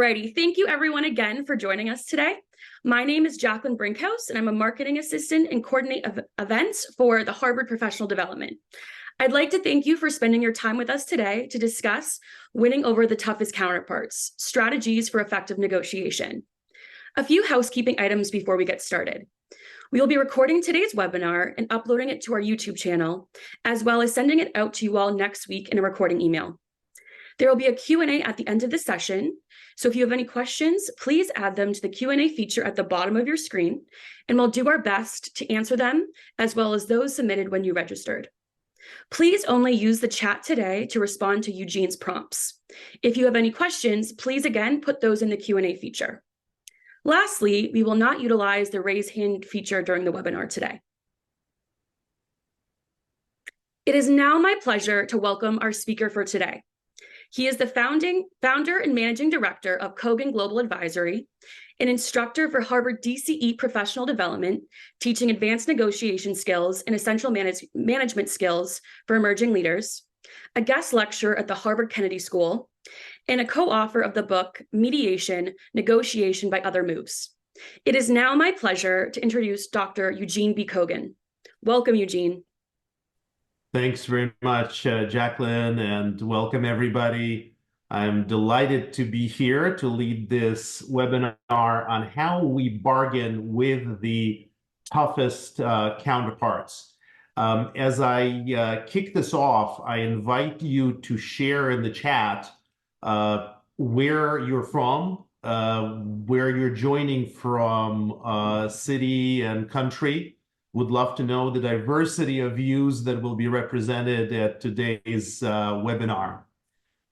Alrighty, thank you everyone again for joining us today. My name is Jacqueline Brinkhouse, and I'm a marketing assistant and coordinate events for the Harvard Professional Development. I'd like to thank you for spending your time with us today to discuss winning over the toughest counterparts, strategies for effective negotiation. A few housekeeping items before we get started. We will be recording today's webinar and uploading it to our YouTube channel, as well as sending it out to you all next week in a recording email. There will be a Q&A at the end of the session, so if you have any questions, please add them to the Q&A feature at the bottom of your screen, and we'll do our best to answer them, as well as those submitted when you registered. Please only use the chat today to respond to Eugene's prompts. If you have any questions, please again put those in the Q&A feature. Lastly, we will not utilize the raise hand feature during the webinar today. It is now my pleasure to welcome our speaker for today. He is the founder and managing director of Kogan Global Advisory, an instructor for Harvard DCE Professional Development, teaching advanced negotiation skills and essential management skills for emerging leaders, a guest lecturer at the Harvard Kennedy School, and a co-author of the book, Mediation, Negotiation by Other Moves. It is now my pleasure to introduce Dr. Eugene B. Kogan. Welcome, Eugene. Thanks very much, Jacqueline, and welcome everybody. I'm delighted to be here to lead this webinar on how we bargain with the toughest counterparts. As I kick this off, I invite you to share in the chat where you're from, where you're joining from, city and country. Would love to know the diversity of views that will be represented at today's webinar.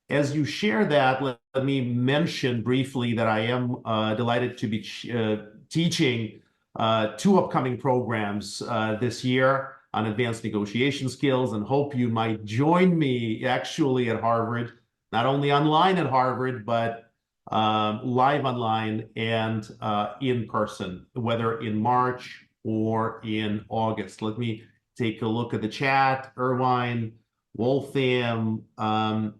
As you share that, let me mention briefly that I am delighted to be teaching two upcoming programs this year on advanced negotiation skills, and hope you might join me actually at Harvard, not only online at Harvard, but live online and in person, whether in March or in August. Let me take a look at the chat. Irvine, Waltham, Bonn,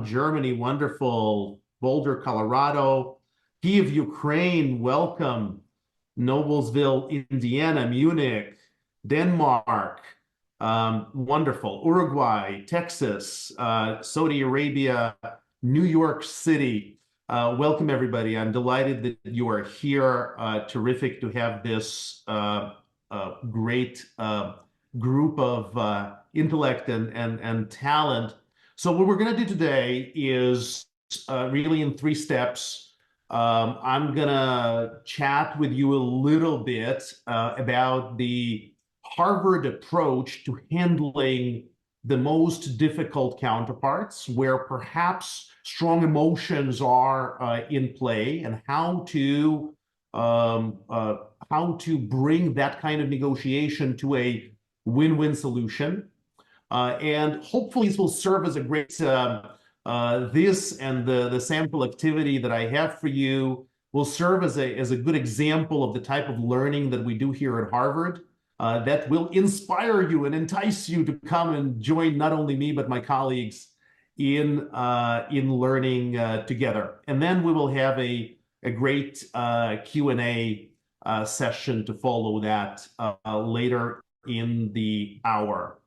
Germany, wonderful. Boulder, Colorado. Kiev, Ukraine, welcome. Noblesville, Indiana, Munich, Denmark, wonderful. Uruguay, Texas, Saudi Arabia, New York City. Welcome, everybody. I'm delighted that you are here. Terrific to have this great group of intellect and talent. So what we're going to do today is really in 3 steps. I'm going to chat with you a little bit about the Harvard approach to handling the most difficult counterparts, where perhaps strong emotions are in play, and how to bring that kind of negotiation to a win-win solution. And hopefully this will serve as a great, this and the sample activity that I have for you will serve as a good example of the type of learning that we do here at Harvard. That will inspire you and entice you to come and join not only me, but my colleagues in learning together. And then we will have a great Q&A session to follow that later in the hour.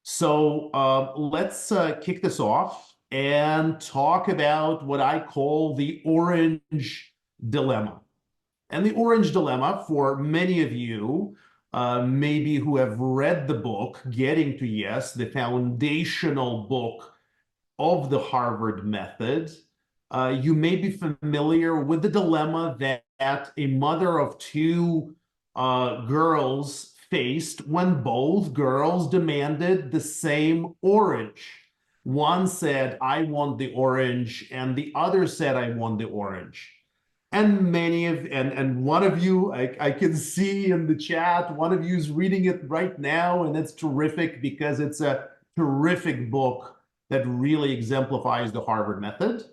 So let's kick this off and talk about what I call the orange dilemma. And the orange dilemma, for many of you, maybe who have read the book, Getting to Yes, the foundational book of the Harvard method, you may be familiar with the dilemma that a mother of 2 girls faced when both girls demanded the same orange. One said, "I want the orange," and the other said, "I want the orange." And one of you, I can see in the chat, one of you is reading it right now, and that's terrific because it's a terrific book that really exemplifies the Harvard method.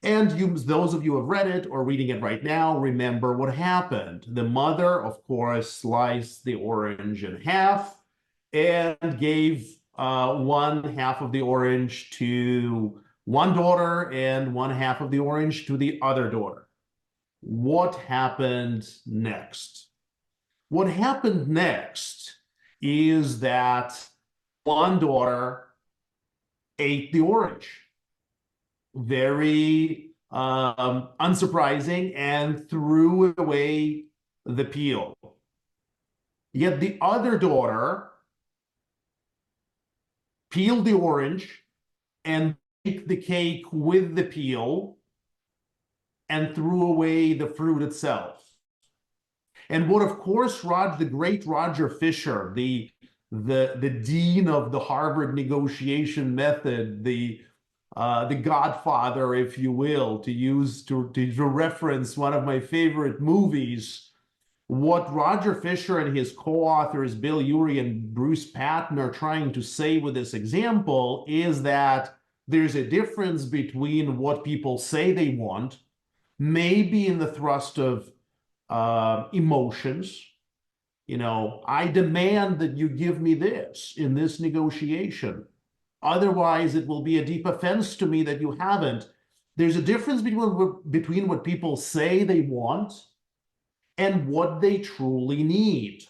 And those of you who have read it or reading it right now, remember what happened. The mother, of course, sliced the orange in half and gave one half of the orange to one daughter and one half of the orange to the other daughter. What happened next? What happened next is that one daughter ate the orange. Very unsurprising, and threw away the peel. Yet the other daughter peeled the orange and baked the cake with the peel and threw away the fruit itself. And what, of course, the great Roger Fisher, the dean of the Harvard negotiation method, the godfather, if you will, to reference one of my favorite movies, what Roger Fisher and his co-authors, Bill Urey and Bruce Patton, are trying to say with this example is that there's a difference between what people say they want, maybe in the thrust of emotions. You know, I demand that you give me this in this negotiation. Otherwise, it will be a deep offense to me that you haven't. There's a difference between what people say they want and what they truly need.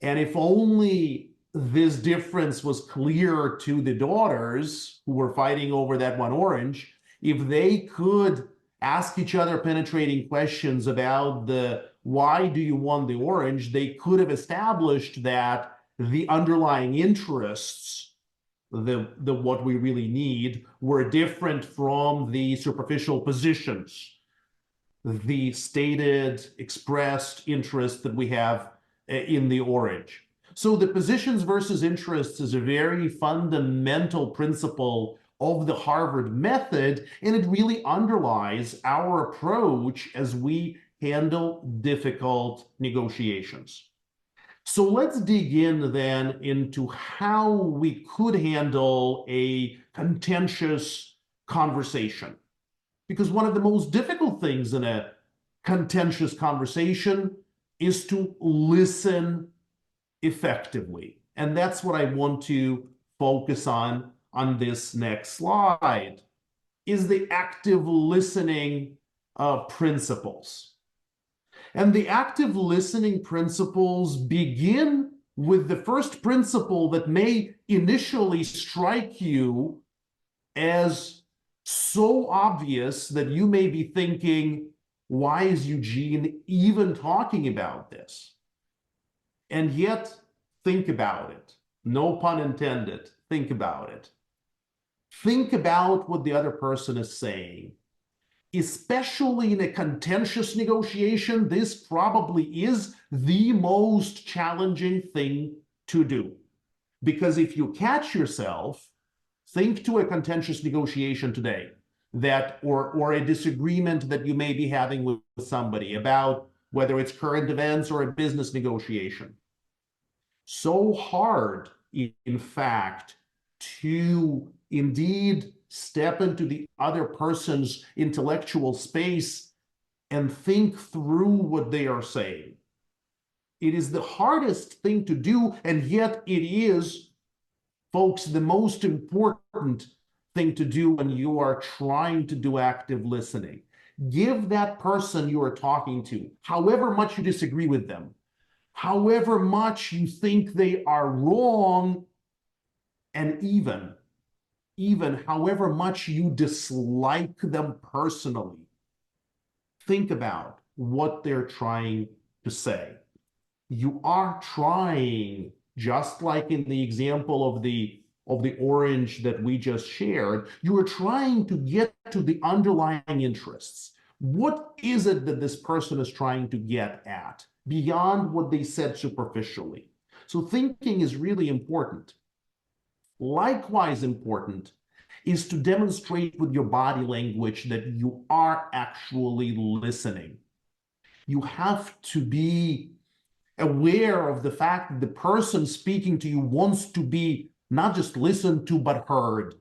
And if only this difference was clear to the daughters who were fighting over that one orange, if they could ask each other penetrating questions about why do you want the orange, they could have established that the underlying interests, what we really need, were different from the superficial positions, the stated, expressed interest that we have in the orange. So the positions versus interests is a very fundamental principle of the Harvard method, and it really underlies our approach as we handle difficult negotiations. So let's dig in then into how we could handle a contentious conversation. Because one of the most difficult things in a contentious conversation is to listen effectively. And that's what I want to focus on this next slide, is the active listening principles. And the active listening principles begin with the first principle that may initially strike you as so obvious that you may be thinking, why is Eugene even talking about this? And yet, think about it. No pun intended. Think about it. Think about what the other person is saying. Especially in a contentious negotiation, this probably is the most challenging thing to do. Because if you catch yourself, think to a contentious negotiation today, or a disagreement that you may be having with somebody about whether it's current events or a business negotiation. So hard, in fact, to indeed step into the other person's intellectual space and think through what they are saying. It is the hardest thing to do, and yet it is, folks, the most important thing to do when you are trying to do active listening. Give that person you are talking to, however much you disagree with them, however much you think they are wrong, and even however much you dislike them personally, think about what they're trying to say. You are trying, just like in the example of the orange that we just shared, you are trying to get to the underlying interests. What is it that this person is trying to get at beyond what they said superficially? So thinking is really important. Likewise important is to demonstrate with your body language that you are actually listening. You have to be aware of the fact that the person speaking to you wants to be not just listened to, but heard.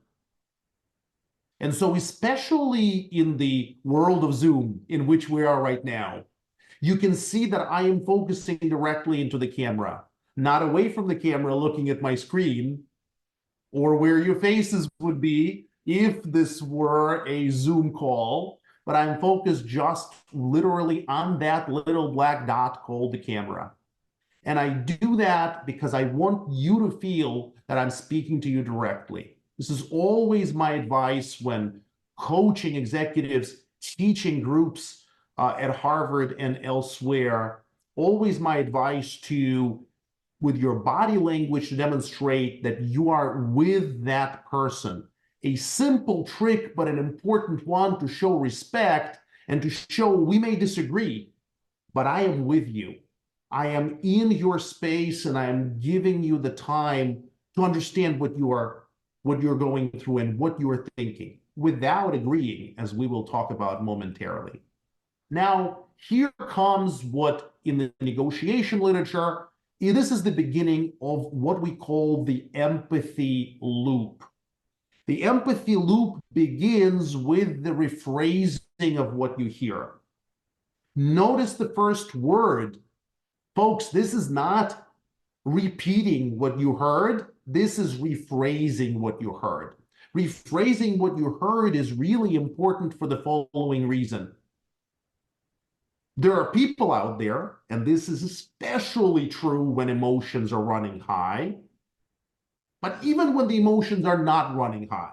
And so especially in the world of Zoom, in which we are right now, you can see that I am focusing directly into the camera, not away from the camera looking at my screen, or where your faces would be if this were a Zoom call, but I'm focused just literally on that little black dot called the camera. And I do that because I want you to feel that I'm speaking to you directly. This is always my advice when coaching executives, teaching groups at Harvard and elsewhere. Always my advice to, with your body language, to demonstrate that you are with that person. A simple trick, but an important one to show respect and to show we may disagree, but I am with you. I am in your space and I am giving you the time to understand what you're going through and what you are thinking without agreeing, as we will talk about momentarily. Now, here comes what in the negotiation literature, this is the beginning of what we call the empathy loop. The empathy loop begins with the rephrasing of what you hear. Notice the first word. Folks, this is not repeating what you heard. This is rephrasing what you heard. Rephrasing what you heard is really important for the following reason. There are people out there, and this is especially true when emotions are running high, but even when the emotions are not running high,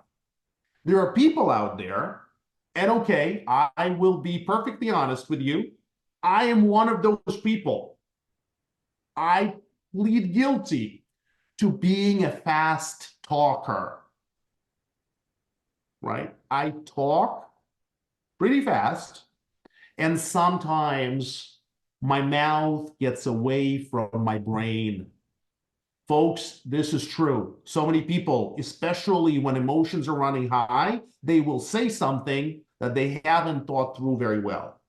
there are people out there, and okay, I will be perfectly honest with you, I am one of those people. I plead guilty to being a fast talker, right? I talk pretty fast, and sometimes my mouth gets away from my brain. Folks, this is true. So many people, especially when emotions are running high, they will say something that they haven't thought through very well.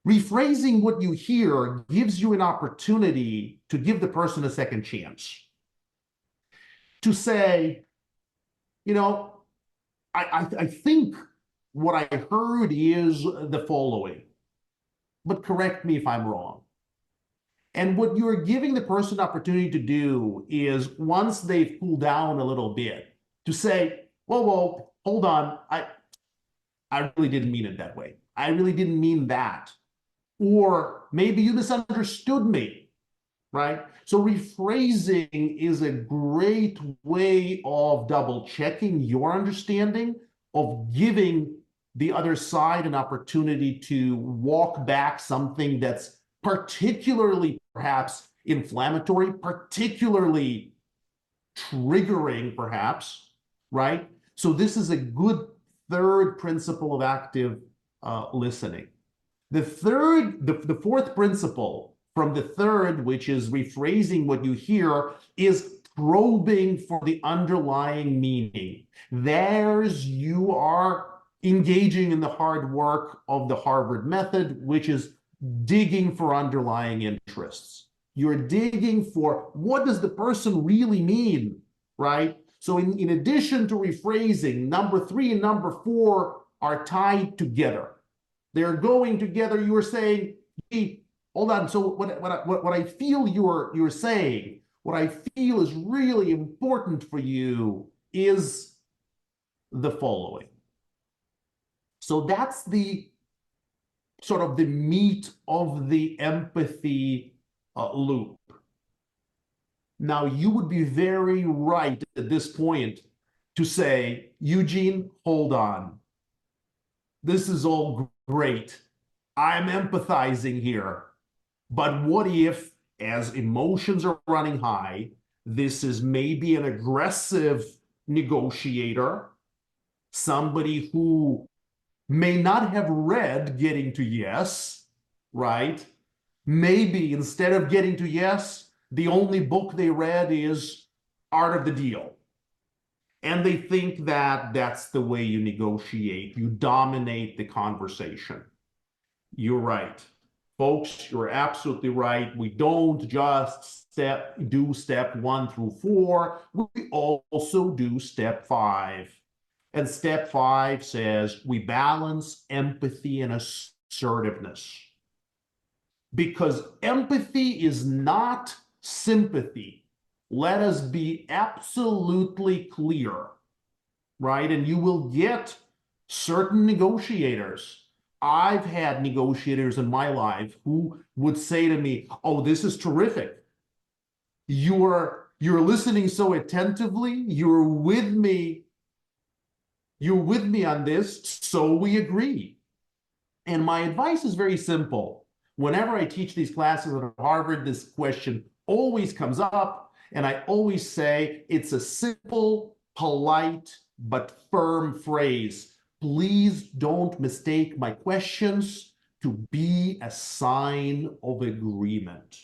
Rephrasing what you hear gives you an opportunity to give the person a second chance. To say, you know, I think what I heard is the following, but correct me if I'm wrong. And what you're giving the person an opportunity to do is, once they've cooled down a little bit, to say, whoa, hold on, I really didn't mean it that way. I really didn't mean that. Or maybe you misunderstood me, right? So rephrasing is a great way of double checking your understanding, of giving the other side an opportunity to walk back something that's particularly perhaps inflammatory, particularly triggering perhaps, right? So this is a good third principle of active listening. The fourth principle from the third, which is rephrasing what you hear, is probing for the underlying meaning. You are engaging in the hard work of the Harvard method, which is digging for underlying interests. You're digging for, what does the person really mean, right? So in addition to rephrasing, number 3 and number 4 are tied together. They're going together. You're saying, hey, hold on. So what I feel you're saying, what I feel is really important for you is the following. So that's the sort of the meat of the empathy loop. Now, you would be very right at this point to say, Eugene, hold on. This is all great. I'm empathizing here. But what if, as emotions are running high, this is maybe an aggressive negotiator, somebody who may not have read Getting to Yes, right? Maybe instead of Getting to Yes, the only book they read is Art of the Deal. And they think that that's the way you negotiate. You dominate the conversation. You're right. Folks, you're absolutely right. We don't just do step 1 through 4. We also do step 5. And step 5 says we balance empathy and assertiveness. Because empathy is not sympathy. Let us be absolutely clear. right? And you will get certain negotiators. I've had negotiators in my life who would say to me, "Oh, this is terrific. You're listening so attentively. You're with me. You're with me on this, so we agree." And my advice is very simple. Whenever I teach these classes at Harvard, this question always comes up, and I always say it's a simple, polite, but firm phrase. Please don't mistake my questions to be a sign of agreement.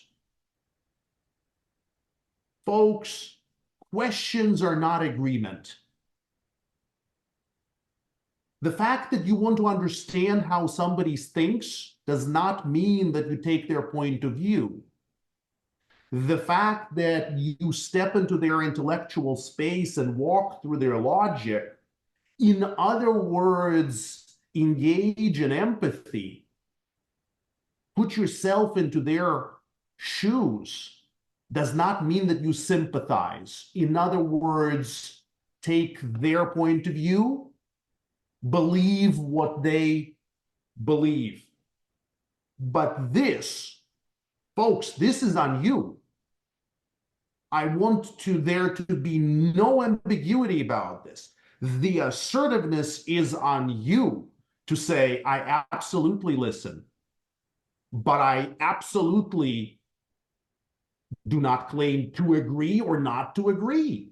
Folks, questions are not agreement. The fact that you want to understand how somebody thinks does not mean that you take their point of view. The fact that you step into their intellectual space and walk through their logic, in other words, engage in empathy, put yourself into their shoes, does not mean that you sympathize. In other words, take their point of view, believe what they believe. But this, folks, this is on you. I want there to be no ambiguity about this. The assertiveness is on you to say, I absolutely listen, but I absolutely do not claim to agree or not to agree.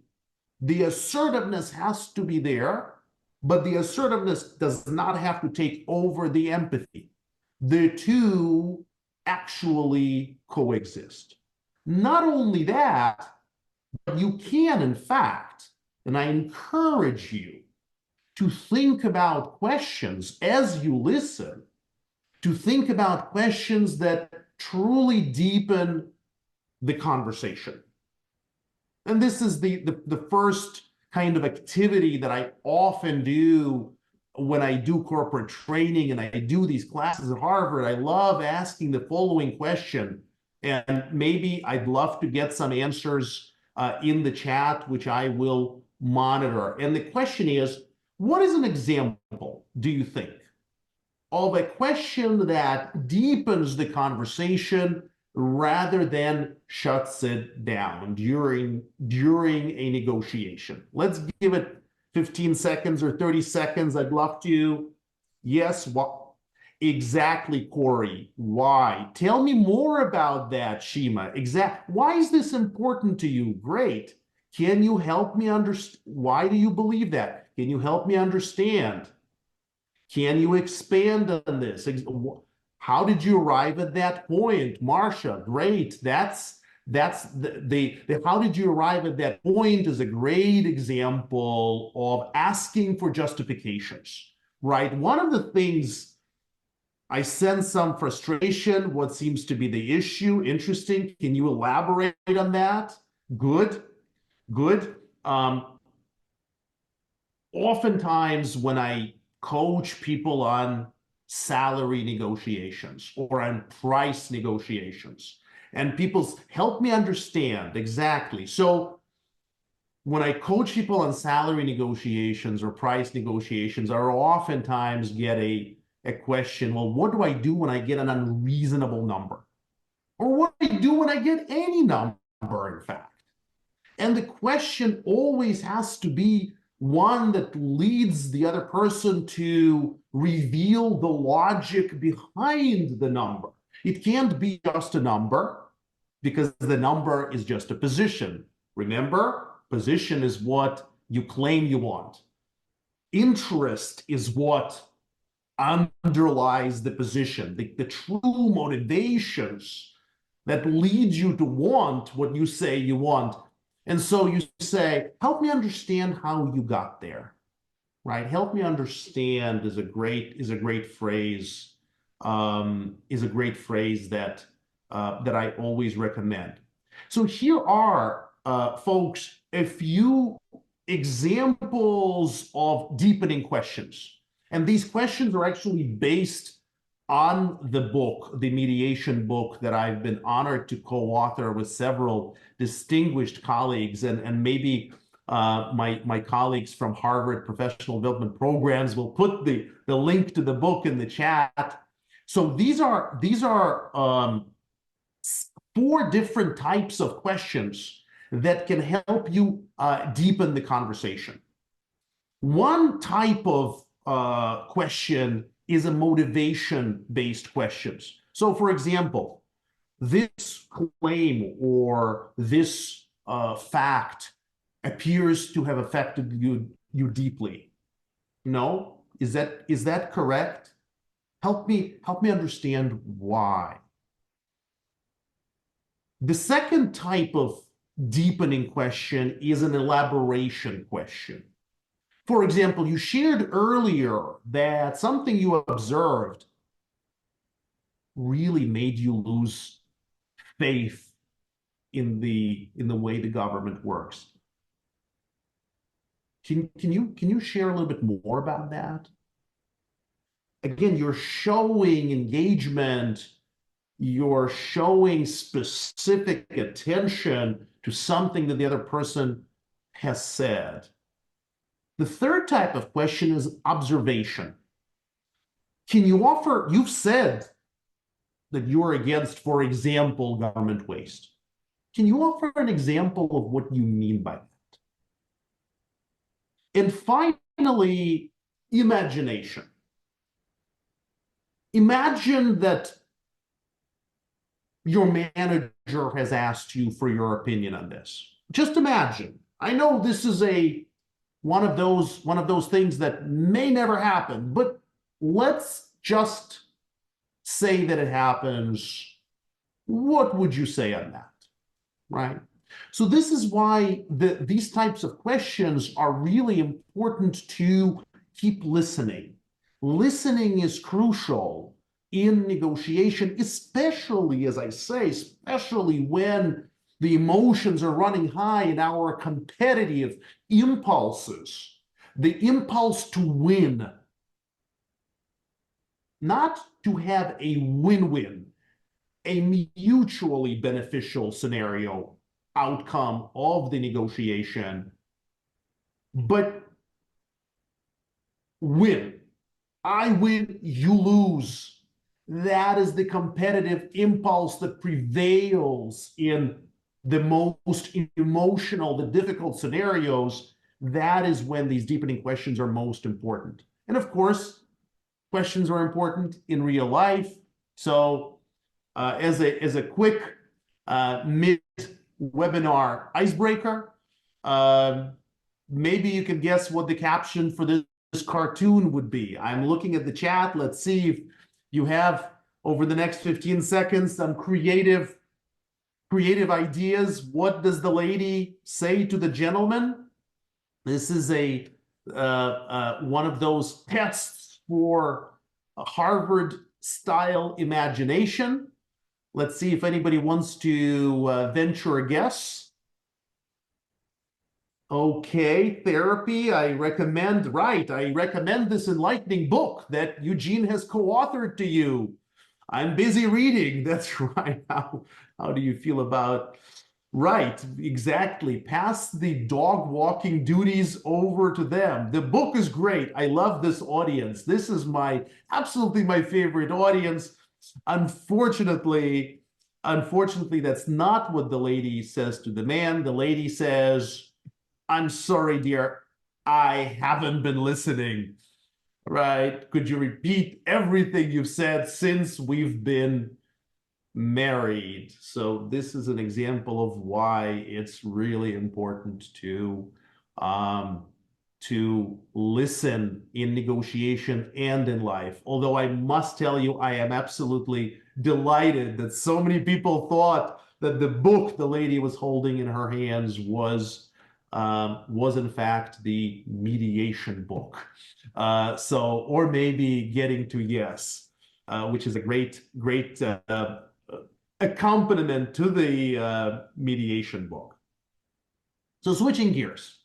The assertiveness has to be there, but the assertiveness does not have to take over the empathy. The two actually coexist. Not only that, but you can, in fact, and I encourage you to think about questions as you listen, to think about questions that truly deepen the conversation. And this is the first kind of activity that I often do when I do corporate training and I do these classes at Harvard. I love asking the following question, and maybe I'd love to get some answers in the chat, which I will monitor. And the question is, what is an example, do you think, of a question that deepens the conversation rather than shuts it down during a negotiation? Let's give it 15 seconds or 30 seconds. I'd love to. Yes, what? Exactly, Corey. Why? Tell me more about that, Shima. Why is this important to you? Great. Can you help me understand? Why do you believe that? Can you help me understand? Can you expand on this? How did you arrive at that point? Marcia, great. That's the how did you arrive at that point is a great example of asking for justifications, right? One of the things I sense some frustration, what seems to be the issue. Interesting. Can you elaborate on that? Good, good. Oftentimes when I coach people on salary negotiations or on price negotiations, and people help me understand exactly. So when I coach people on salary negotiations or price negotiations, I oftentimes get a question, well, what do I do when I get an unreasonable number? Or what do I do when I get any number, in fact? And the question always has to be one that leads the other person to reveal the logic behind the number. It can't be just a number because the number is just a position. Remember, position is what you claim you want. Interest is what underlies the position, the true motivations that lead you to want what you say you want. And so you say, help me understand how you got there, right? Help me understand is a great phrase, that I always recommend. So here are, folks, a few examples of deepening questions. And these questions are actually based on the book, the mediation book that I've been honored to co-author with several distinguished colleagues. And maybe My colleagues from Harvard Professional Development Programs will put the link to the book in the chat. So these are 4 different types of questions that can help you deepen the conversation. One type of question is a motivation-based questions. So, for example, this claim or this fact appears to have affected you deeply. No? Is that correct? Help me understand why. The second type of deepening question is an elaboration question. For example, you shared earlier that something you observed really made you lose faith in the way the government works. Can you share a little bit more about that? Again, you're showing engagement, you're showing specific attention to something that the other person has said. The third type of question is observation. Can you offer, you've said that you're against, for example, government waste. Can you offer an example of what you mean by that? And finally, imagination. Imagine that your manager has asked you for your opinion on this. Just imagine. I know this is one of those things that may never happen, but let's just say that it happens. What would you say on that? Right? So this is why these types of questions are really important to keep listening. Listening is crucial in negotiation, especially, as I say, especially when the emotions are running high in our competitive impulses. The impulse to win, not to have a win-win, a mutually beneficial scenario outcome of the negotiation, but win. I win, you lose. That is the competitive impulse that prevails in the most emotional, the difficult scenarios. That is when these deepening questions are most important. And of course, questions are important in real life. So as a quick mid-webinar icebreaker, maybe you can guess what the caption for this cartoon would be. I'm looking at the chat. Let's see if you have, over the next 15 seconds, some creative ideas. What does the lady say to the gentleman? This is one of those tests for a Harvard-style imagination. Let's see if anybody wants to venture a guess. Okay, therapy. I recommend this enlightening book that Eugene has co-authored to you. I'm busy reading. That's right. How do you feel about? Right, exactly. Pass the dog walking duties over to them. The book is great. I love this audience. This is absolutely my favorite audience. Unfortunately, that's not what the lady says to the man. The lady says, "I'm sorry, dear, I haven't been listening." Right? Could you repeat everything you've said since we've been married? So this is an example of why it's really important to listen in negotiation and in life. Although I must tell you, I am absolutely delighted that so many people thought that the book the lady was holding in her hands was in fact the mediation book. Or maybe Getting to Yes, which is a great accompaniment to the mediation book. So switching gears,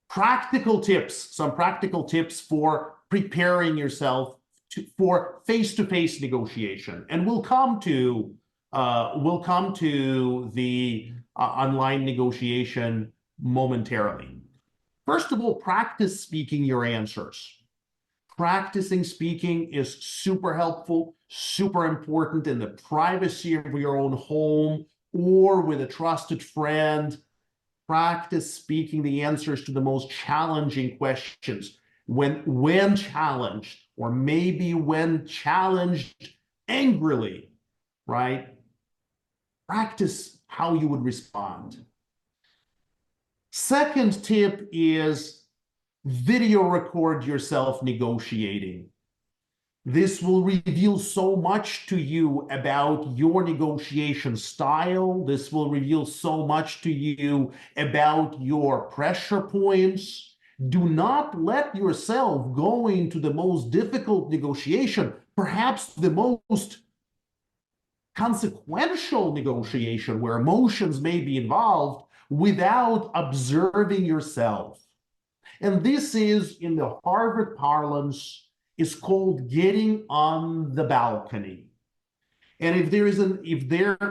some practical tips for preparing yourself for face-to-face negotiation, and we'll come to the online negotiation momentarily. First of all, practice speaking your answers. Practicing speaking is super helpful, super important in the privacy of your own home or with a trusted friend. Practice speaking the answers to the most challenging questions. When challenged, or maybe when challenged angrily, right? Practice how you would respond. Second tip is video record yourself negotiating. This will reveal so much to you about your negotiation style. This will reveal so much to you about your pressure points. Do not let yourself go into the most difficult negotiation, perhaps the most consequential negotiation where emotions may be involved, without observing yourself. And this is, in the Harvard parlance, is called getting on the balcony. And if there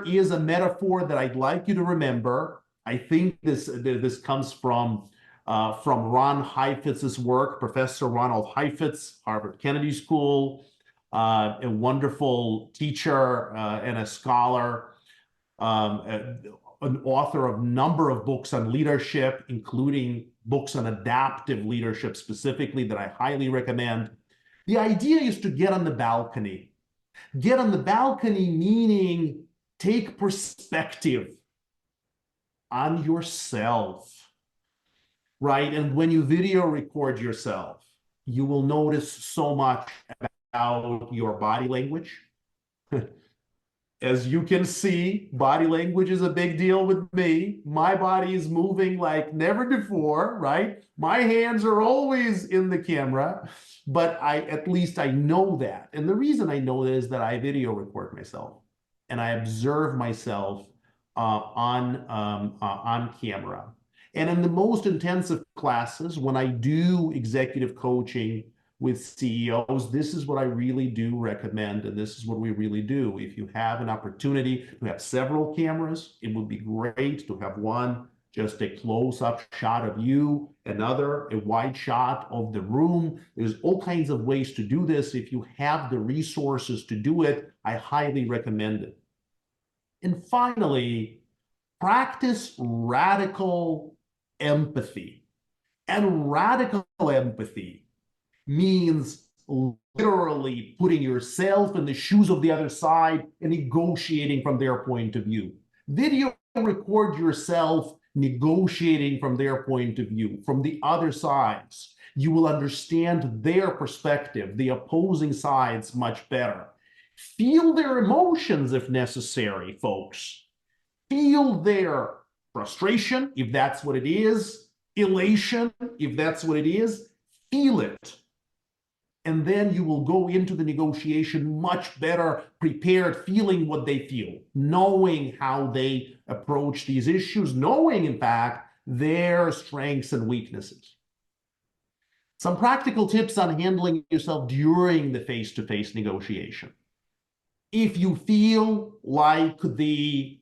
is a metaphor that I'd like you to remember, I think this comes from Ron Heifetz's work, Professor Ronald Heifetz, Harvard Kennedy School, a wonderful teacher and a scholar, an author of a number of books on leadership, including books on adaptive leadership specifically that I highly recommend. The idea is to get on the balcony. Get on the balcony meaning take perspective on yourself, right? And when you video record yourself, you will notice so much about your body language. As you can see, body language is a big deal with me. My body is moving like never before, right? My hands are always in the camera, but at least I know that. And the reason I know that is that I video record myself and I observe myself on camera. And in the most intensive classes, when I do executive coaching with CEOs, this is what I really do recommend, and this is what we really do. If you have an opportunity to have several cameras, it would be great to have one, just a close-up shot of you, another, a wide shot of the room. There's all kinds of ways to do this. If you have the resources to do it, I highly recommend it. And finally, practice radical empathy. And radical empathy means literally putting yourself in the shoes of the other side and negotiating from their point of view. Video record yourself negotiating from their point of view, from the other sides. You will understand their perspective, the opposing sides, much better. Feel their emotions if necessary, folks. Feel their frustration, if that's what it is, elation, if that's what it is. Feel it. And then you will go into the negotiation much better prepared, feeling what they feel, knowing how they approach these issues, knowing, in fact, their strengths and weaknesses. Some practical tips on handling yourself during the face-to-face negotiation. If you feel like the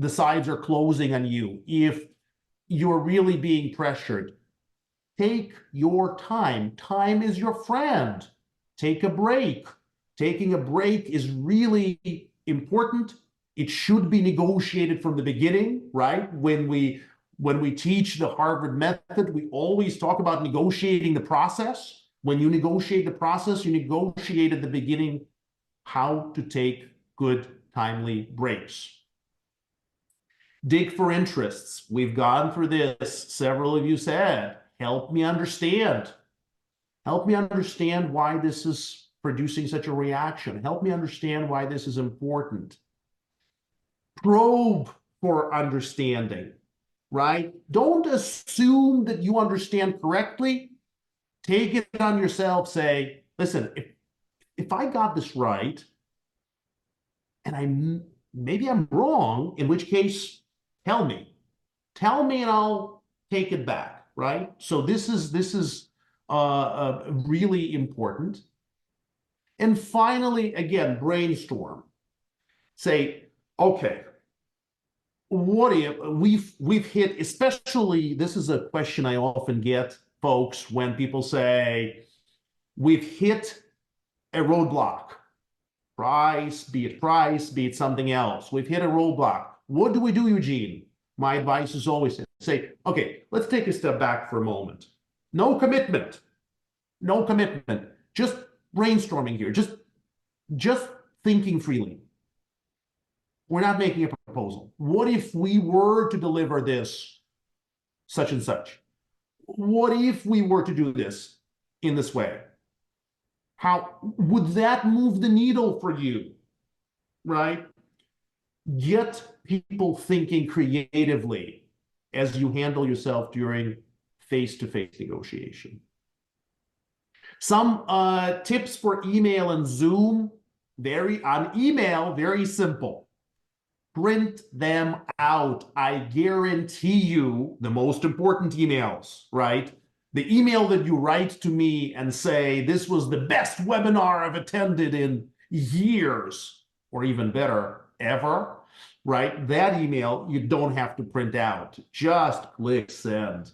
sides are closing on you, if you're really being pressured, take your time. Time is your friend. Take a break. Taking a break is really important. It should be negotiated from the beginning, right? When we teach the Harvard method, we always talk about negotiating the process. When you negotiate the process, you negotiate at the beginning how to take good, timely breaks. Dig for interests. We've gone through this. Several of you said, help me understand. Help me understand why this is producing such a reaction. Help me understand why this is important. Probe for understanding, right? Don't assume that you understand correctly. Take it on yourself. Say, listen, if I got this right, and maybe I'm wrong, in which case, tell me. Tell me and I'll take it back, right? So this is really important. And finally, again, brainstorm. Say, okay, what if we've hit, especially, this is a question I often get, folks, when people say we've hit a roadblock, be it something else. We've hit a roadblock. What do we do, Eugene? My advice is always to say, okay, let's take a step back for a moment. No commitment. No commitment. Just brainstorming here. Just thinking freely. We're not making a proposal. What if we were to deliver this such and such? What if we were to do this in this way? How would that move the needle for you, right? Get people thinking creatively as you handle yourself during face-to-face negotiation. Some tips for email and Zoom. On email, very simple. Print them out. I guarantee you the most important emails, right? The email that you write to me and say, this was the best webinar I've attended in years, or even better, ever, right? That email you don't have to print out. Just click send.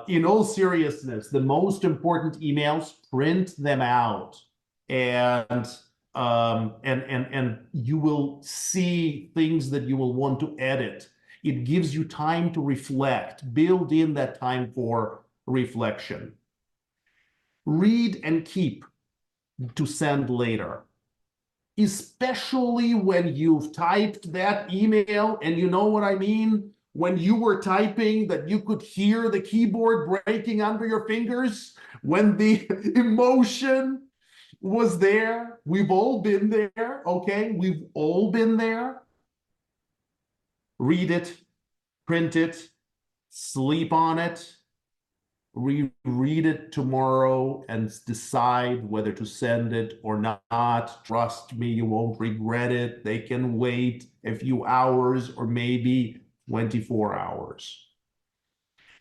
In all seriousness, the most important emails, print them out, and you will see things that you will want to edit. It gives you time to reflect. Build in that time for reflection. Read and keep to send later, especially when you've typed that email, and you know what I mean? When you were typing that you could hear the keyboard breaking under your fingers, when the emotion was there. We've all been there, okay? We've all been there. Read it, print it, sleep on it, reread it tomorrow and decide whether to send it or not. Trust me, you won't regret it. They can wait a few hours or maybe 24 hours.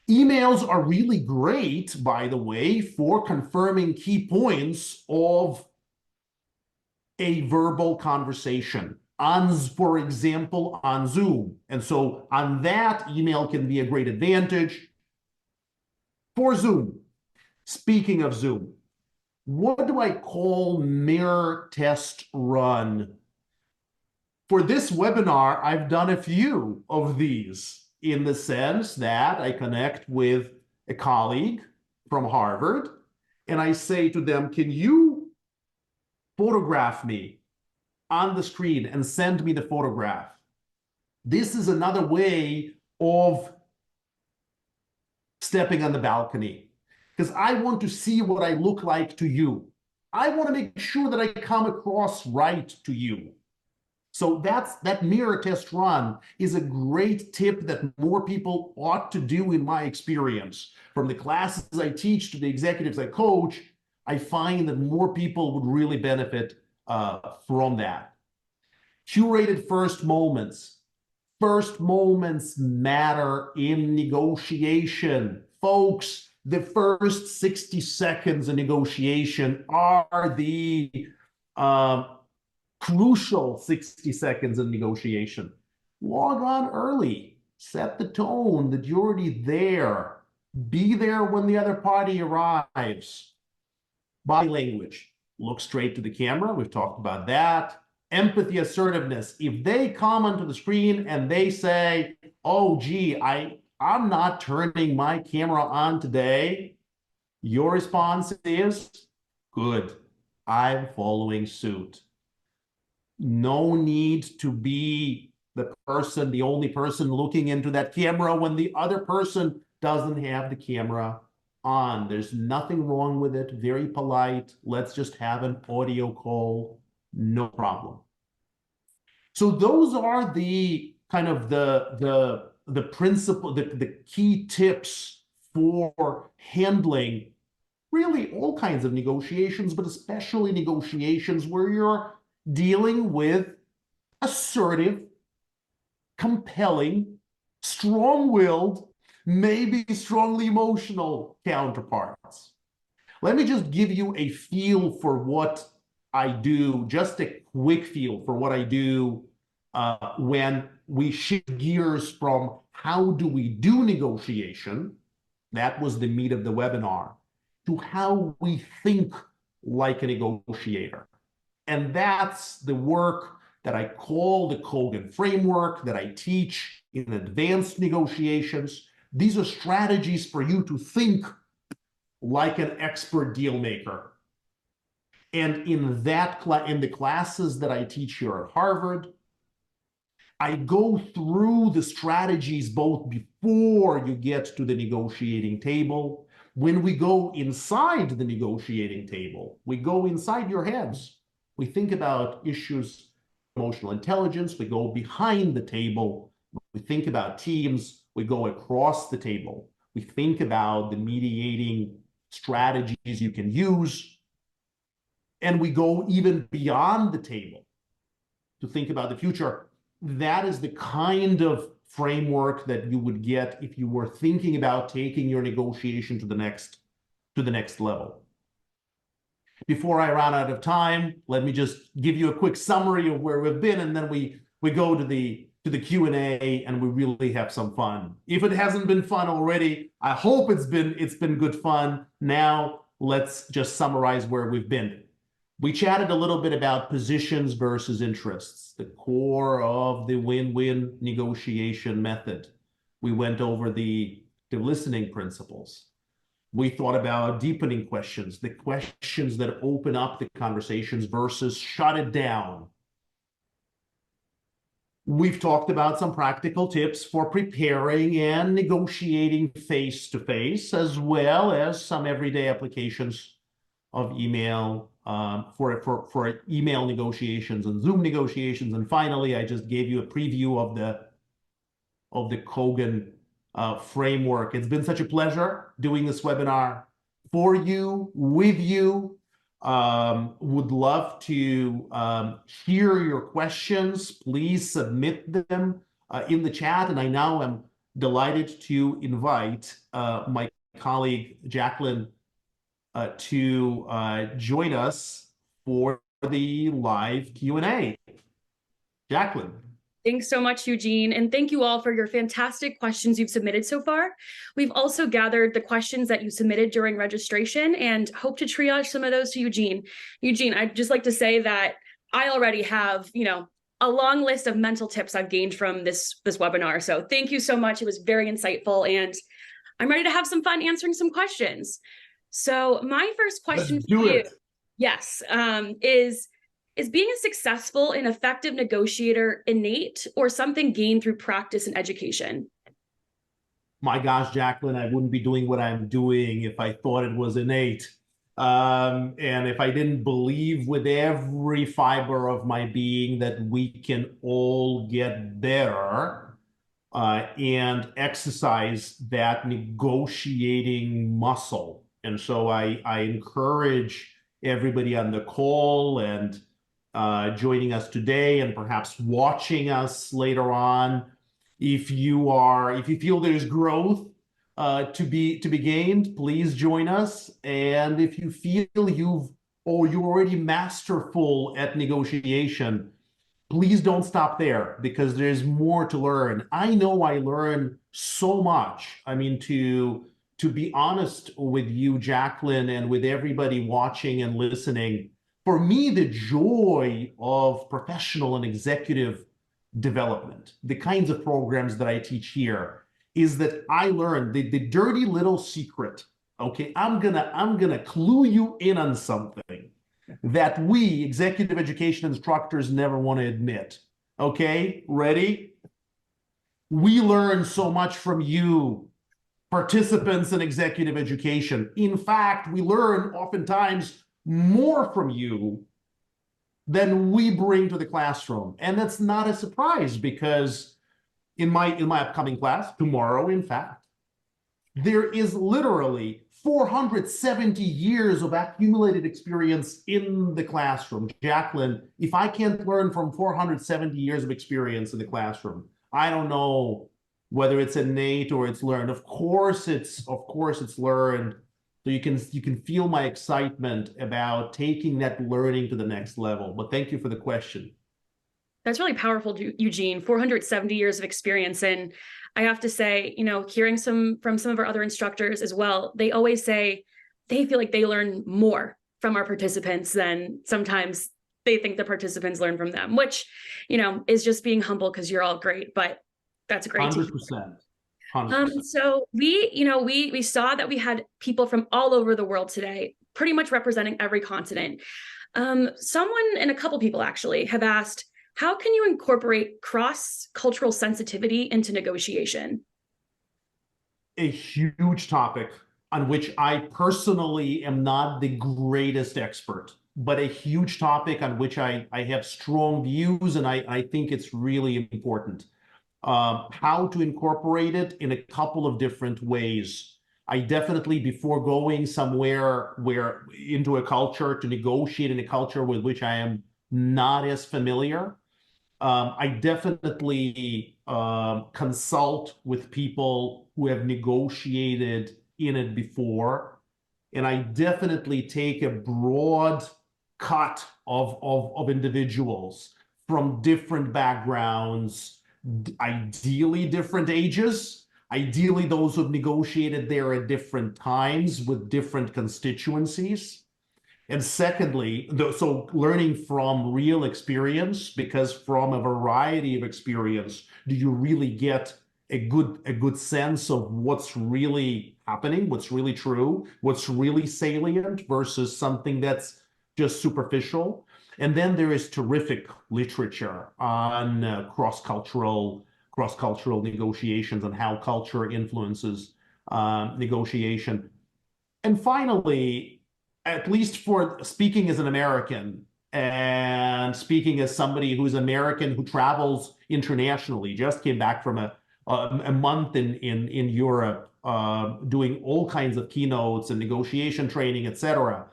Emails are really great, by the way, for confirming key points of a verbal conversation, for example, on Zoom. And so on that, email can be a great advantage for Zoom. Speaking of Zoom, what do I call mirror test run? For this webinar, I've done a few of these in the sense that I connect with a colleague from Harvard and I say to them, can you photograph me on the screen and send me the photograph? This is another way of stepping on the balcony, because I want to see what I look like to you. I want to make sure that I come across right to you. So that mirror test run is a great tip that more people ought to do, in my experience. From the classes I teach to the executives I coach, I find that more people would really benefit from that. Curated first moments. First moments matter in negotiation. Folks, the first 60 seconds of negotiation are the crucial 60 seconds of negotiation. Log on early. Set the tone that you're already there. Be there when the other party arrives. Body language. Look straight to the camera. We've talked about that. Empathy, assertiveness. If they come onto the screen and they say, oh, gee, I'm not turning my camera on today, your response is, good, I'm following suit. No need to be the only person looking into that camera when the other person doesn't have the camera on. There's nothing wrong with it. Very polite. Let's just have an audio call. No problem. So those are the kind of the principle, the key tips for handling really all kinds of negotiations, but especially negotiations where you're dealing with assertive, compelling, strong-willed, maybe strongly emotional counterparts. Let me just give you a feel for what I do, just a quick feel for what I do when we shift gears from how do we do negotiation, that was the meat of the webinar, to how we think like a negotiator. And that's the work that I call the Kogan framework, that I teach in advanced negotiations. These are strategies for you to think like an expert deal maker. And in the classes that I teach here at Harvard, I go through the strategies both before you get to the negotiating table. When we go inside the negotiating table, we go inside your heads. We think about issues, emotional intelligence. We go behind the table. We think about teams. We go across the table. We think about the mediating strategies you can use. And we go even beyond the table to think about the future. That is the kind of framework that you would get if you were thinking about taking your negotiation to the next level. Before I run out of time, let me just give you a quick summary of where we've been, and then we go to the Q&A, and we really have some fun. If it hasn't been fun already, I hope it's been good fun. Now let's just summarize where we've been. We chatted a little bit about positions versus interests, the core of the win-win negotiation method. We went over the listening principles. We thought about deepening questions, the questions that open up the conversations versus shut it down. We've talked about some practical tips for preparing and negotiating face-to-face, as well as some everyday applications of email for email negotiations and Zoom negotiations. And finally, I just gave you a preview of the Kogan framework. It's been such a pleasure doing this webinar for you, with you. Would love to hear your questions. Please submit them in the chat. And I now am delighted to invite my colleague, Jacqueline, to join us for the live Q&A. Jacqueline. Thanks so much, Eugene. And thank you all for your fantastic questions you've submitted so far. We've also gathered the questions that you submitted during registration and hope to triage some of those to Eugene. Eugene, I'd just like to say that I already have, a long list of mental tips I've gained from this webinar. So thank you so much. It was very insightful, and I'm ready to have some fun answering some questions. So my first question for you, yes, is being a successful and effective negotiator innate or something gained through practice and education? My gosh, Jacqueline, I wouldn't be doing what I'm doing if I thought it was innate. And if I didn't believe with every fiber of my being that we can all get better and exercise that negotiating muscle. And so I encourage everybody on the call and joining us today and perhaps watching us later on. If you feel there's growth to be gained, please join us. And if you feel you're already masterful at negotiation, please don't stop there, because there's more to learn. I know I learn so much. I mean, to be honest with you, Jacqueline, and with everybody watching and listening, for me, the joy of professional and executive development, the kinds of programs that I teach here, is that I learned the dirty little secret. Okay, I'm gonna clue you in on something that we executive education instructors never want to admit. Okay, ready? We learn so much from you, participants in executive education. In fact, we learn oftentimes more from you than we bring to the classroom. And that's not a surprise, because in my upcoming class, tomorrow, in fact, there is literally 470 years of accumulated experience in the classroom. Jacqueline, if I can't learn from 470 years of experience in the classroom, I don't know whether it's innate or it's learned. Of course it's learned. So you can feel my excitement about taking that learning to the next level. But thank you for the question. That's really powerful, Eugene. 470 years of experience. And I have to say, hearing from some of our other instructors as well, they always say they feel like they learn more from our participants than sometimes they think the participants learn from them, which, is just being humble because you're all great. But that's great to hear. 100%. 100%. So we saw that we had people from all over the world today, pretty much representing every continent. Someone and a couple people actually have asked, how can you incorporate cross-cultural sensitivity into negotiation? A huge topic on which I personally am not the greatest expert, but a huge topic on which I have strong views, and I think it's really important. How to incorporate it in a couple of different ways. I definitely, before going somewhere into a culture to negotiate in a culture with which I am not as familiar, I definitely consult with people who have negotiated in it before, and I definitely take a broad cut of individuals from different backgrounds, ideally different ages, ideally those who've negotiated there at different times with different constituencies. And secondly, so learning from real experience, because from a variety of experience, do you really get a good sense of what's really happening, what's really true, what's really salient versus something that's just superficial. And then there is terrific literature on cross-cultural negotiations and how culture influences negotiation. And finally, at least for speaking as an American and speaking as somebody who's American who travels internationally, just came back from a month in Europe, doing all kinds of keynotes and negotiation training, etc.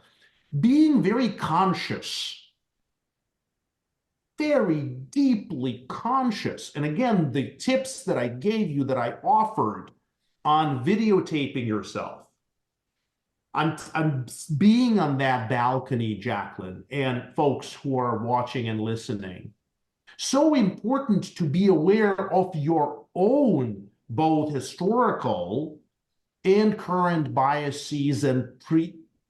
Being very conscious, very deeply conscious. And again, the tips that I gave you, that I offered on videotaping yourself, I'm being on that balcony, Jacqueline, and folks who are watching and listening. So important to be aware of your own both historical and current biases and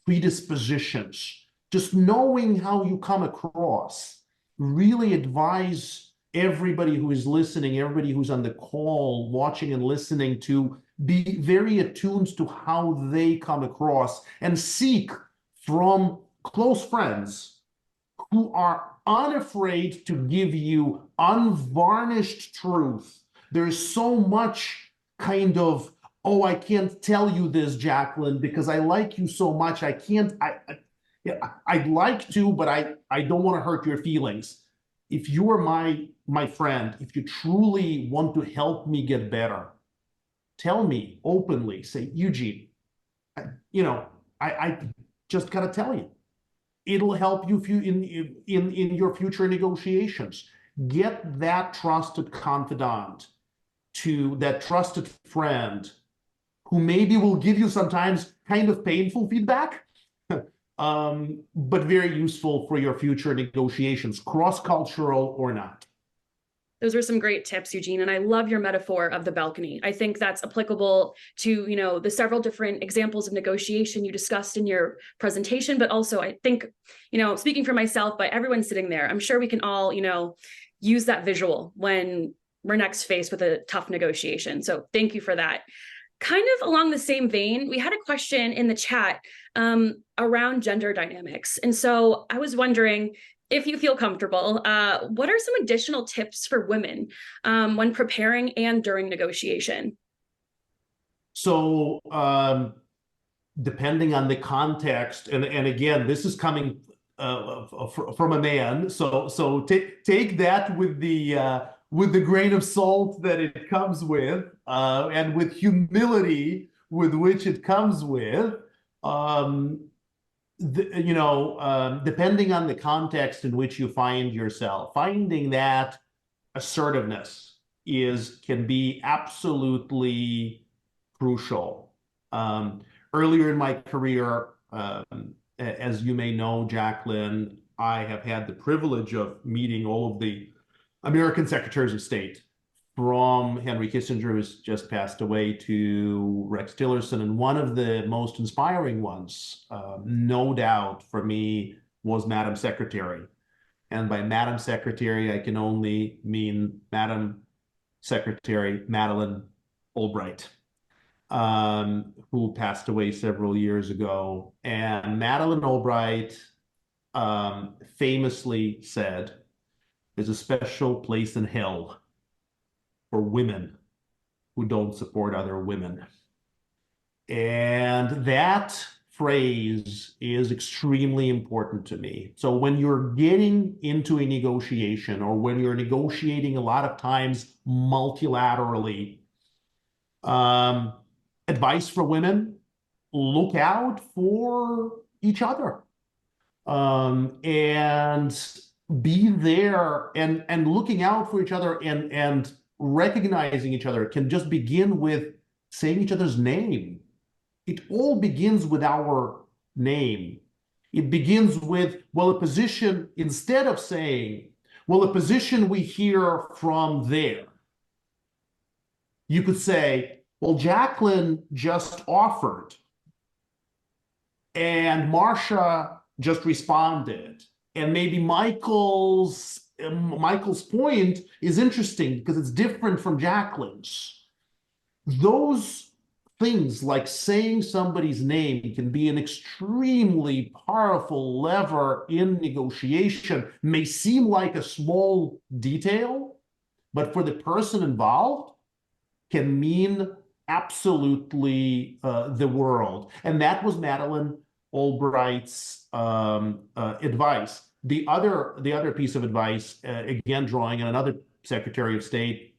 predispositions. Just knowing how you come across. Really advise everybody who is listening, everybody who's on the call, watching and listening, to be very attuned to how they come across and seek from close friends who are unafraid to give you unvarnished truth. There's so much kind of, oh, I can't tell you this, Jacqueline, because I like you so much. I can't, I'd like to, but I don't want to hurt your feelings. If you are my friend, if you truly want to help me get better, tell me openly, say, Eugene, I just gotta tell you, it'll help you in your future negotiations. Get that trusted confidant, to that trusted friend who maybe will give you sometimes kind of painful feedback, but very useful for your future negotiations, cross-cultural or not. Those are some great tips, Eugene. And I love your metaphor of the balcony. I think that's applicable to, the several different examples of negotiation you discussed in your presentation, but also I think, speaking for myself, but everyone sitting there, I'm sure we can all, use that visual when we're next faced with a tough negotiation. So thank you for that. Kind of along the same vein, we had a question in the chat around gender dynamics. And so I was wondering, if you feel comfortable, what are some additional tips for women when preparing and during negotiation? So depending on the context, and again, this is coming from a man, so take that with the grain of salt that it comes with, and with humility with which it comes with. Depending on the context in which you find yourself, finding that assertiveness can be absolutely crucial. Earlier in my career, as you may know, Jacqueline, I have had the privilege of meeting all of the American secretaries of state, from Henry Kissinger, who's just passed away, to Rex Tillerson. And one of the most inspiring ones, no doubt for me, was Madam Secretary. And by Madam Secretary, I can only mean Madam Secretary Madeleine Albright, who passed away several years ago. And Madeleine Albright famously said, "There's a special place in hell for women who don't support other women." And that phrase is extremely important to me. So when you're getting into a negotiation, or when you're negotiating a lot of times multilaterally, advice for women: look out for each other, and be there, and looking out for each other, and recognizing each other can just begin with saying each other's name. It all begins with our name. It begins with, well, a position, instead of saying, well, a position we hear from there, you could say, well, Jacqueline just offered, and Marcia just responded, and maybe Michael's point is interesting because it's different from Jacqueline's. Those things, like saying somebody's name, can be an extremely powerful lever in negotiation. May seem like a small detail, but for the person involved can mean absolutely the world. And that was Madeleine Albright's advice. The other piece of advice, again drawing on another Secretary of State,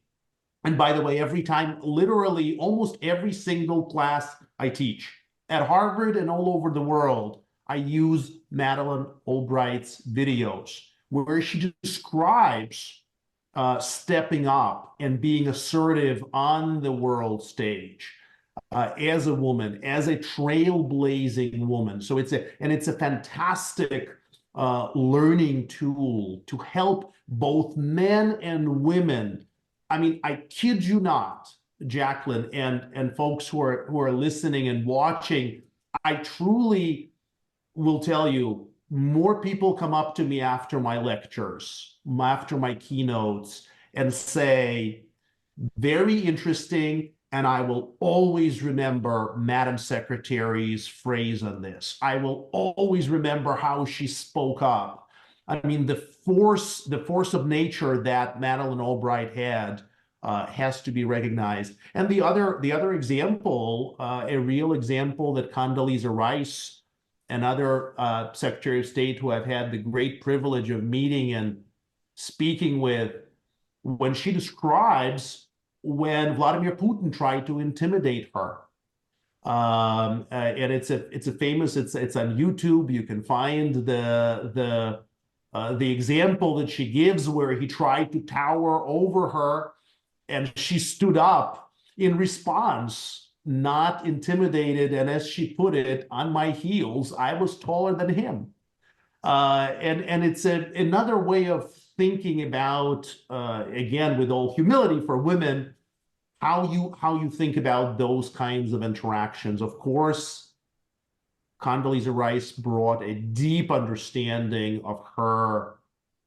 and by the way, every time, literally almost every single class I teach at Harvard and all over the world, I use Madeleine Albright's videos where she describes stepping up and being assertive on the world stage, as a woman, as a trailblazing woman. So it's a fantastic learning tool to help both men and women. I mean, I kid you not, Jacqueline, and folks who are listening and watching, I truly will tell you, more people come up to me after my lectures, after my keynotes, and say, very interesting, and I will always remember Madam Secretary's phrase on this. I will always remember how she spoke up. I mean, the force of nature that Madeleine Albright had has to be recognized. And the other example, a real example that Condoleezza Rice, another Secretary of State who I've had the great privilege of meeting and speaking with, when she describes when Vladimir Putin tried to intimidate her. And it's a famous, it's on YouTube. You can find the example that she gives where he tried to tower over her, and she stood up in response, not intimidated. And as she put it, on my heels, I was taller than him. And it's another way of thinking about, again, with all humility for women, how you think about those kinds of interactions. Of course, Condoleezza Rice brought a deep understanding of her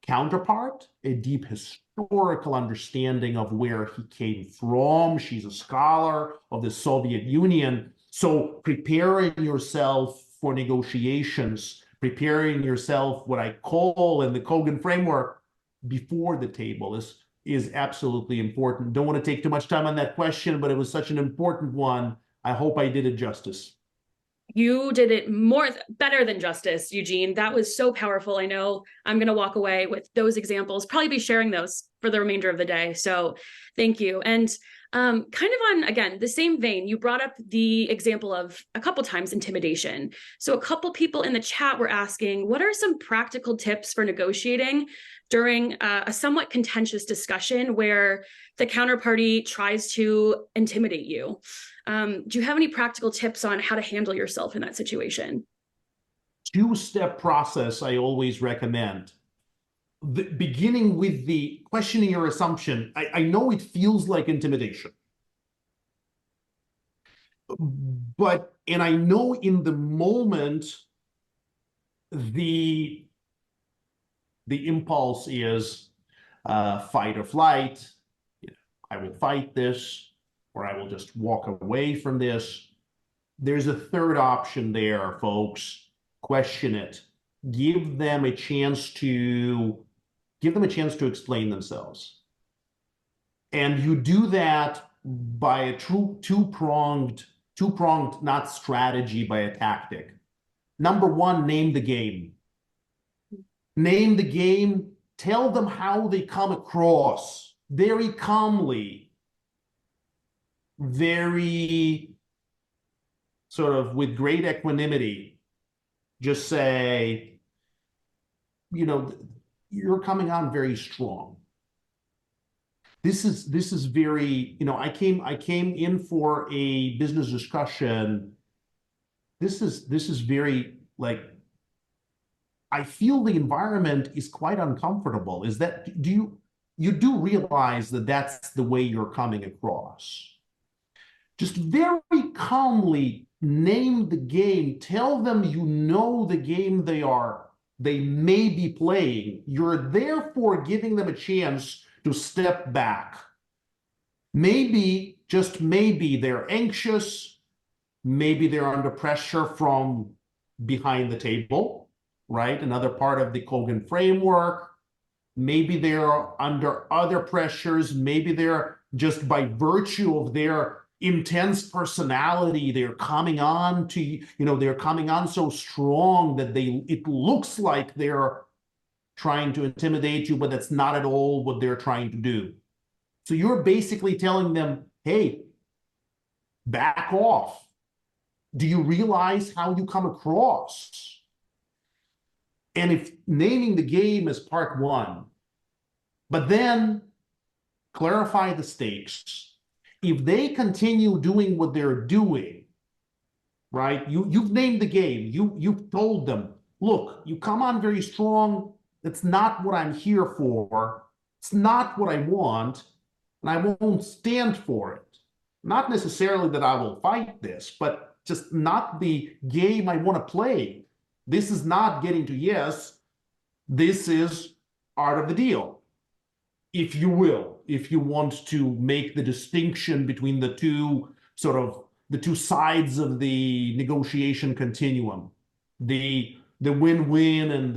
counterpart, a deep historical understanding of where he came from. She's a scholar of the Soviet Union. So preparing yourself for negotiations, preparing yourself, what I call in the Kogan framework, before the table is absolutely important. Don't want to take too much time on that question, but it was such an important one. I hope I did it justice. You did it better than justice, Eugene. That was so powerful. I know I'm going to walk away with those examples, probably be sharing those for the remainder of the day. So thank you. And kind of on, again, the same vein, you brought up the example of a couple times intimidation. So a couple people in the chat were asking, what are some practical tips for negotiating during a somewhat contentious discussion where the counterparty tries to intimidate you? Do you have any practical tips on how to handle yourself in that situation? Two-step process I always recommend. beginning with the questioning your assumption, I know it feels like intimidation. And I know in the moment, the impulse is fight or flight. I will fight this, or I will just walk away from this. There's a third option there, folks. Question it. Give them a chance to explain themselves. And you do that by a two-pronged, not strategy, by a tactic. Number one, name the game. Name the game. Tell them how they come across very calmly, very sort of with great equanimity. Just say, you're coming on very strong. This is very, I came in for a business discussion. This is very, like, I feel the environment is quite uncomfortable. Is that, you do realize that that's the way you're coming across? Just very calmly name the game. Tell them you know the game they may be playing. You're therefore giving them a chance to step back. Maybe, just maybe, they're anxious. Maybe they're under pressure from behind the table, right? Another part of the Kogan framework. Maybe they're under other pressures. Maybe they're just by virtue of their intense personality, they're coming on to, they're coming on so strong that it looks like they're trying to intimidate you, but that's not at all what they're trying to do. So you're basically telling them, hey, back off. Do you realize how you come across? And if naming the game is part one, but then clarify the stakes. If they continue doing what they're doing, right? You've named the game. You've told them, look, you come on very strong. That's not what I'm here for. It's not what I want, and I won't stand for it. Not necessarily that I will fight this, but just not the game I want to play. This is not getting to yes. This is art of the deal, if you will, if you want to make the distinction between the two sides of the negotiation continuum, the win-win and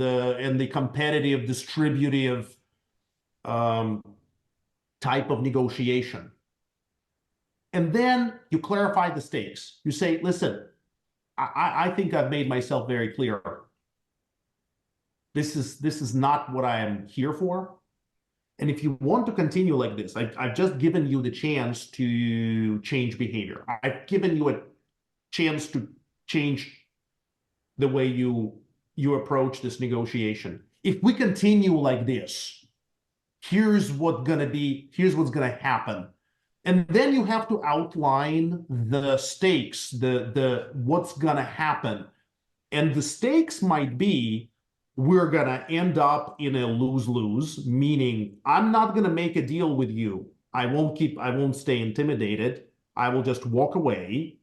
the competitive, distributive type of negotiation. And then you clarify the stakes. You say, listen, I think I've made myself very clear. This is not what I am here for. And if you want to continue like this, I've just given you the chance to change behavior. I've given you a chance to change the way you approach this negotiation. If we continue like this, here's what's going to happen. And then you have to outline the stakes, the what's going to happen. And the stakes might be, we're going to end up in a lose-lose, meaning I'm not going to make a deal with you. I won't stay intimidated. I will just walk away,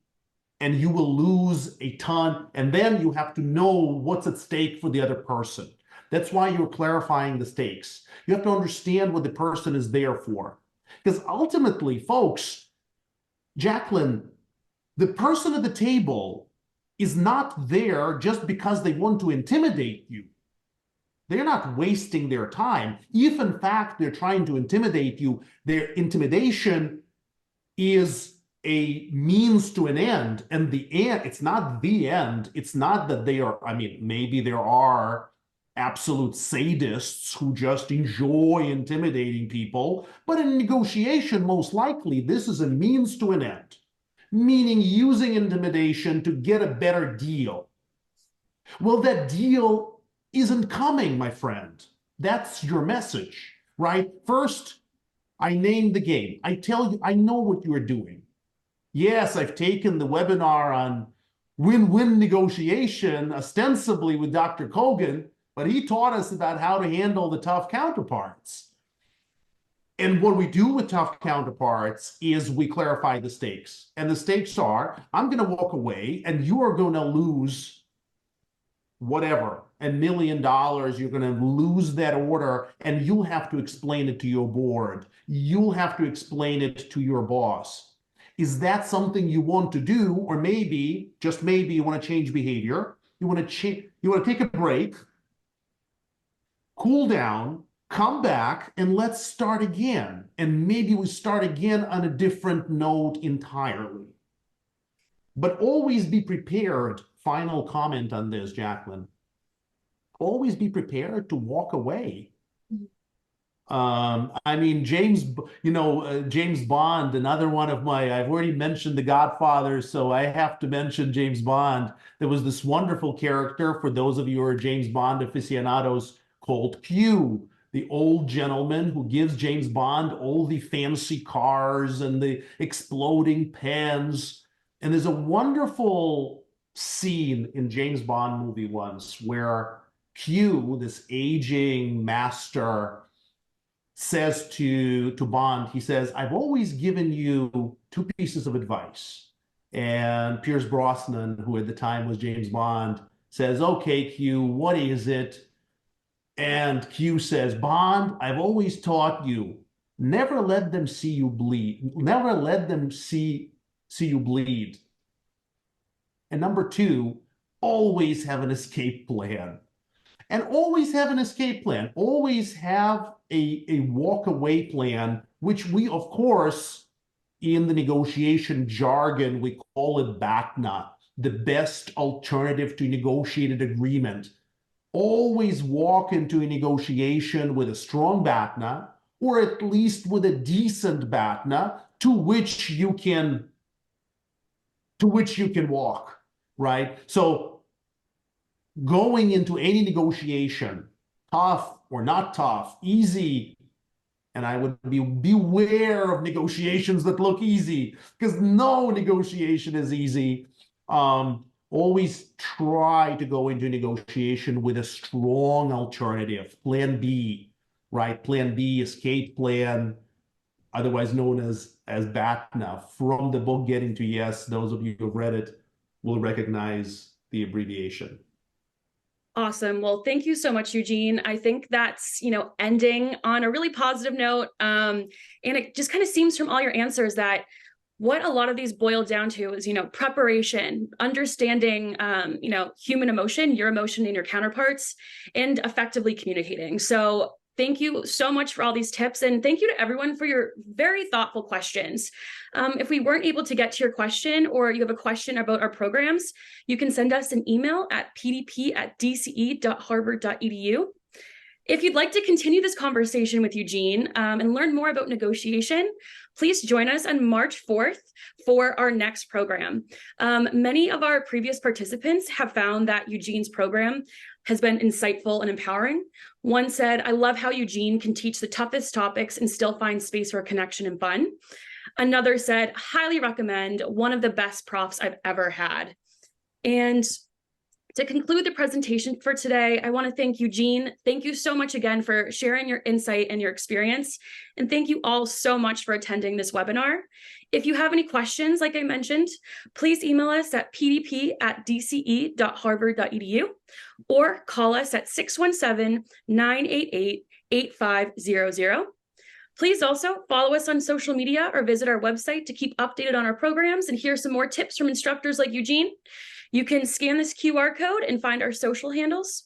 and you will lose a ton. And then you have to know what's at stake for the other person. That's why you're clarifying the stakes. You have to understand what the person is there for. Because ultimately, folks, Jacqueline, the person at the table is not there just because they want to intimidate you. They're not wasting their time. If, in fact, they're trying to intimidate you, their intimidation is a means to an end. And the end, it's not the end. It's not that they are, maybe there are absolute sadists who just enjoy intimidating people. But in negotiation, most likely, this is a means to an end, meaning using intimidation to get a better deal. Well, that deal isn't coming, my friend. That's your message, right? First, I named the game. I tell you, I know what you're doing. Yes, I've taken the webinar on win-win negotiation, ostensibly with Dr. Kogan, but he taught us about how to handle the tough counterparts. And what we do with tough counterparts is we clarify the stakes. And the stakes are, I'm going to walk away and you are going to lose whatever, $1 million. You're going to lose that order and you'll have to explain it to your board. You'll have to explain it to your boss. Is that something you want to do? Or maybe, just maybe, you want to change behavior. You want to take a break, cool down, come back, and let's start again. And maybe we start again on a different note entirely. But always be prepared. Final comment on this, Jacqueline. Always be prepared to walk away. I mean, James Bond, another one of I've already mentioned The Godfather, so I have to mention James Bond. There was this wonderful character, for those of you who are James Bond aficionados, called Q, the old gentleman who gives James Bond all the fancy cars and the exploding pens. And there's a wonderful scene in James Bond movie once where Q, this aging master, says to Bond, he says, I've always given you 2 pieces of advice. And Pierce Brosnan, who at the time was James Bond, says, okay, Q, what is it? And Q says, Bond, I've always taught you, never let them see you bleed. Never let them see you bleed. And number 2, always have an escape plan. And always have an escape plan. Always have a walk-away plan, which we, of course, in the negotiation jargon, we call it BATNA, the best alternative to negotiated agreement. Always walk into a negotiation with a strong BATNA, or at least with a decent BATNA, to which you can walk, right? So going into any negotiation, tough or not tough, easy, and I would beware of negotiations that look easy, because no negotiation is easy. Always try to go into negotiation with a strong alternative, plan B, right? Plan B, escape plan, otherwise known as BATNA. From the book Getting to Yes, those of you who have read it will recognize the abbreviation. Awesome. Well, thank you so much, Eugene. I think that's, ending on a really positive note. And it just kind of seems from all your answers that what a lot of these boil down to is, preparation, understanding, human emotion, your emotion and your counterparts, and effectively communicating. So thank you so much for all these tips. And thank you to everyone for your very thoughtful questions. If we weren't able to get to your question, or you have a question about our programs, you can send us an email at pdp@dce.harvard.edu. If you'd like to continue this conversation with Eugene and learn more about negotiation, please join us on March 4th for our next program. Many of our previous participants have found that Eugene's program has been insightful and empowering. One said, I love how Eugene can teach the toughest topics and still find space for connection and fun. Another said, highly recommend, one of the best profs I've ever had. And to conclude the presentation for today, I want to thank Eugene. Thank you so much again for sharing your insight and your experience. And thank you all so much for attending this webinar. If you have any questions, like I mentioned, please email us at pdp@dce.harvard.edu or call us at 617-988-8500. Please also follow us on social media or visit our website to keep updated on our programs and hear some more tips from instructors like Eugene. You can scan this QR code and find our social handles.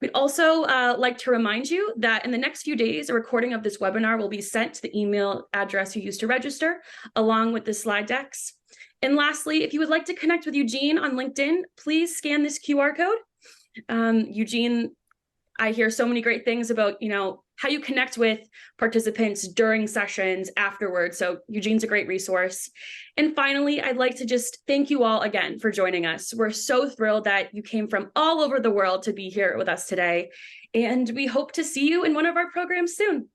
We'd also like to remind you that in the next few days, a recording of this webinar will be sent to the email address you used to register, along with the slide decks. And lastly, if you would like to connect with Eugene on LinkedIn, please scan this QR code. Eugene, I hear so many great things about, how you connect with participants during sessions afterwards. So Eugene's a great resource. And finally, I'd like to just thank you all again for joining us. We're so thrilled that you came from all over the world to be here with us today. And we hope to see you in one of our programs soon.